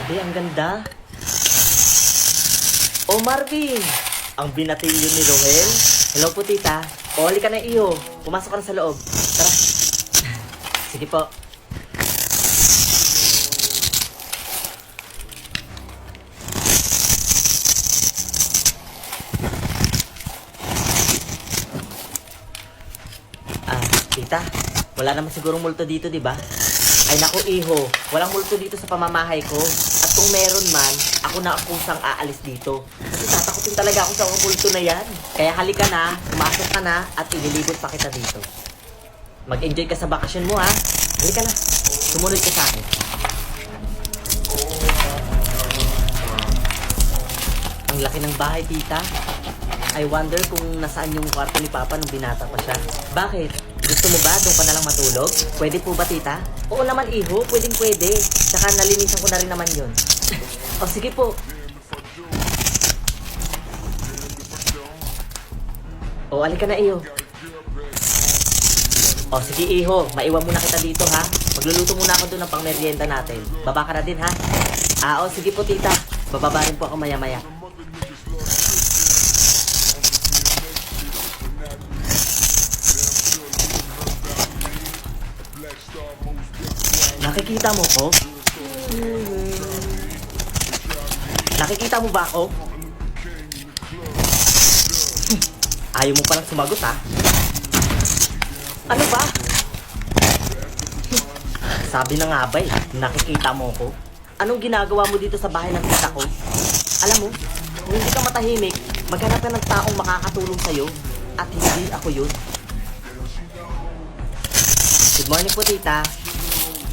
Grabe, ang ganda. Oh, Marvin! Ang binatilyo ni Rohel. Hello po, tita. O, halika na iyo. Pumasok ka na sa loob. Tara. Sige po. Tita, wala naman sigurong multo dito, di ba? Ay naku, iho. Walang multo dito sa pamamahay ko. At kung meron man, ako na ang kusang aalis dito. Kasi tatakutin talaga ako sa mga multo na yan. Kaya halika na, pumasok ka na, at ililibot pa kita dito. Mag-enjoy ka sa bakasyon mo, ha? Halika na. Sumunod ka sa akin. Ang laki ng bahay, tita. I wonder kung nasaan yung kwarto ni Papa nung binata pa siya. Bakit? Gusto mo ba doon ka na lang matulog? Pwede po ba, tita? Oo naman, iho. Pwedeng pwede. Tsaka nalinisan ko na rin naman yun. O, sige po. O, alika na, iho. O, sige, iho. Maiwan muna kita dito, ha? Magluluto muna ako doon ng pangmerienda natin. Baba ka na din, ha? O, sige po, tita. Bababa rin po ako maya-maya. Nakikita mo ko? Nakikita mo ba ako? Ayaw mo palang sumagot, ha? Ano ba? Sabi na nga ba eh, nakikita mo ko? Anong ginagawa mo dito sa bahay ng tita ko? Alam mo, kung hindi ka matahimik, maghanap ka ng taong makakatulong sa'yo at hindi ako yun. Good morning po, tita.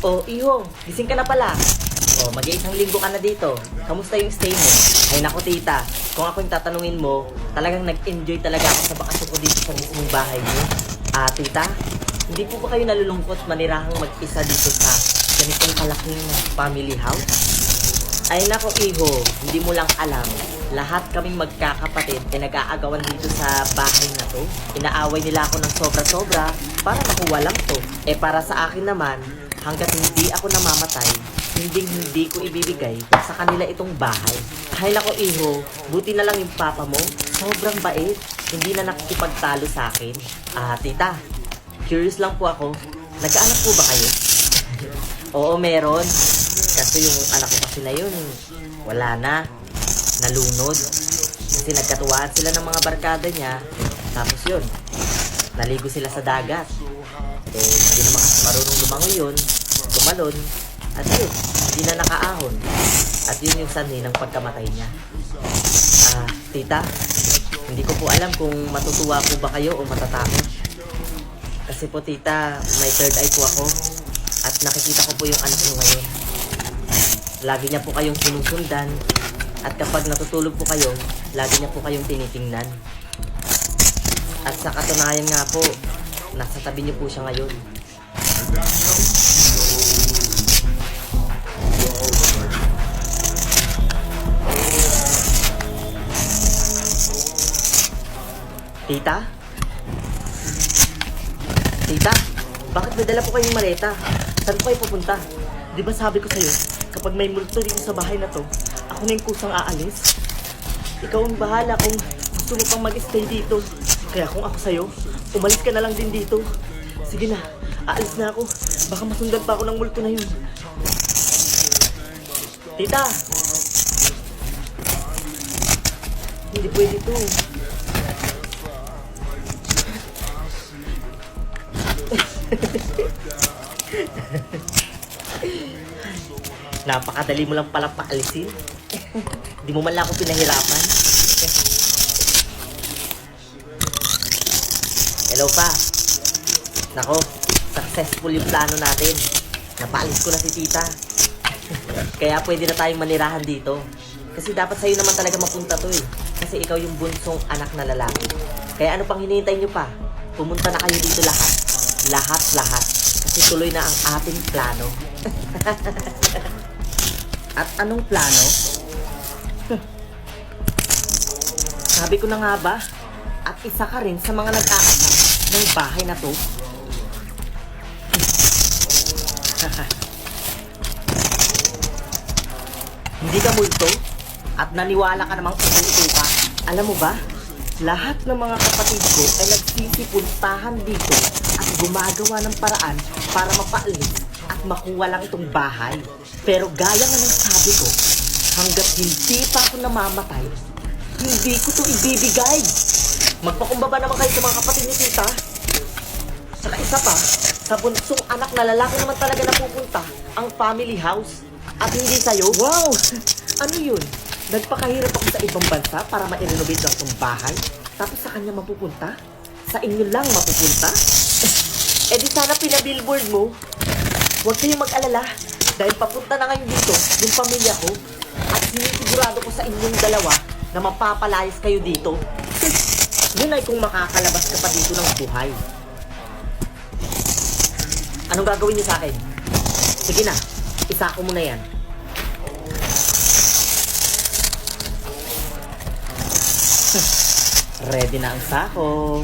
Oh, iho, gising ka na pala. Oh, mag-iisang linggo ka na dito. Kamusta yung stay mo? Ay nako, tita, kung ako yung tatanungin mo, talagang nag-enjoy talaga ako sa bakasyon ko dito sa mismong bahay niyo. Tita, hindi po ba kayo nalulungkot manirahang mag-isa dito sa ganitong kalaking family house? Ay nako, iho, hindi mo lang alam. Lahat kaming magkakapatid ay nag-aagawan dito sa bahay na to. Inaaway nila ako ng sobra-sobra para makuha lang to. Para sa akin naman, hanggat hindi ako namamatay, hindi ko ibibigay sa kanila itong bahay. Ay nako, iho, buti na lang yung papa mo. Sobrang bait. Hindi na nakikipagtalo sa akin. Tita, curious lang po ako. Nagkaanak po ba kayo? Oo, meron. Kasi yung anak ko kasi na yun, wala na. Nalunod. Kasi nagkatuwaan sila ng mga barkada niya. Tapos yun, naligo sila sa dagat. Hindi naman kasi marunong lumangoy yun. Tumalon. At yun, hindi na nakaahon. At yun yung sanhi ng pagkamatay niya. Tita, hindi ko po alam kung matutuwa po ba kayo o matatakot. Kasi po, tita, may third eye po ako. At nakikita ko po yung anak niyo ngayon. Lagi niya po kayong sinusundan. At kapag natutulog po kayo, lagi niya po kayong tinitingnan. At sa katunayan nga po, nasa tabi niyo po siya ngayon. Tita? Tita? Bakit may dala po kayong maleta? Saan po kayo pupunta? Di ba sabi ko sa'yo, kapag may multo dito sa bahay na to, ako na yung kusang aalis. Ikaw ang bahala kung gusto mo pang mag-stay dito. Kaya kung ako sa'yo, umalis ka na lang din dito. Sige na, aalis na ako. Baka masundan pa ako ng multo na yun. Tita! Hindi pwede to. Napakadali mo lang palang paalisin. Di mo man lang ako pinahirapan. Hello pa. Nako, successful yung plano natin. Napaalis ko na si tita. Kaya pwede na tayong manirahan dito. Kasi dapat sa'yo naman talaga mapunta to eh. Kasi ikaw yung bunsong anak na lalaki. Kaya ano pang hinihintay nyo pa? Pumunta na kayo dito lahat. Lahat. Kasi tuloy na ang ating plano. At anong plano? Sabi ko na nga ba? At isa ka rin sa mga nag-aasal ng bahay na to. Hindi ka multo? At naniwala ka namang uto ka? Alam mo ba? Lahat ng mga kapatid ko ay nagsisipuntahan dito at gumagawa ng paraan para mapaalis at makuha lang itong bahay. Pero gaya nga ng sabi ko, hanggat hindi pa ako namamatay, hindi ko to ibibigay. Magpakumbaba naman kayo sa mga kapatid ni tita. Saka isa pa, sa bunsong anak na lalaki naman talaga napupunta ang family house. At hindi sa'yo. Wow! Ano yun? Nagpakahirap ako sa ibang bansa para ma-renovate lang itong bahay. Tapos sa kanya mapupunta? Sa inyo lang mapupunta? Eh di sana pinabillboard mo. Huwag kayong mag-alala. Dahil papunta na ngayon dito yung pamilya ko. At sinisigurado ko sa inyong dalawa na mapapalayas kayo dito. Yun ay kung makakalabas ka pa dito ng buhay. Anong gagawin niyo sa akin? Sige na, isako mo na yan. Ready na ang sako.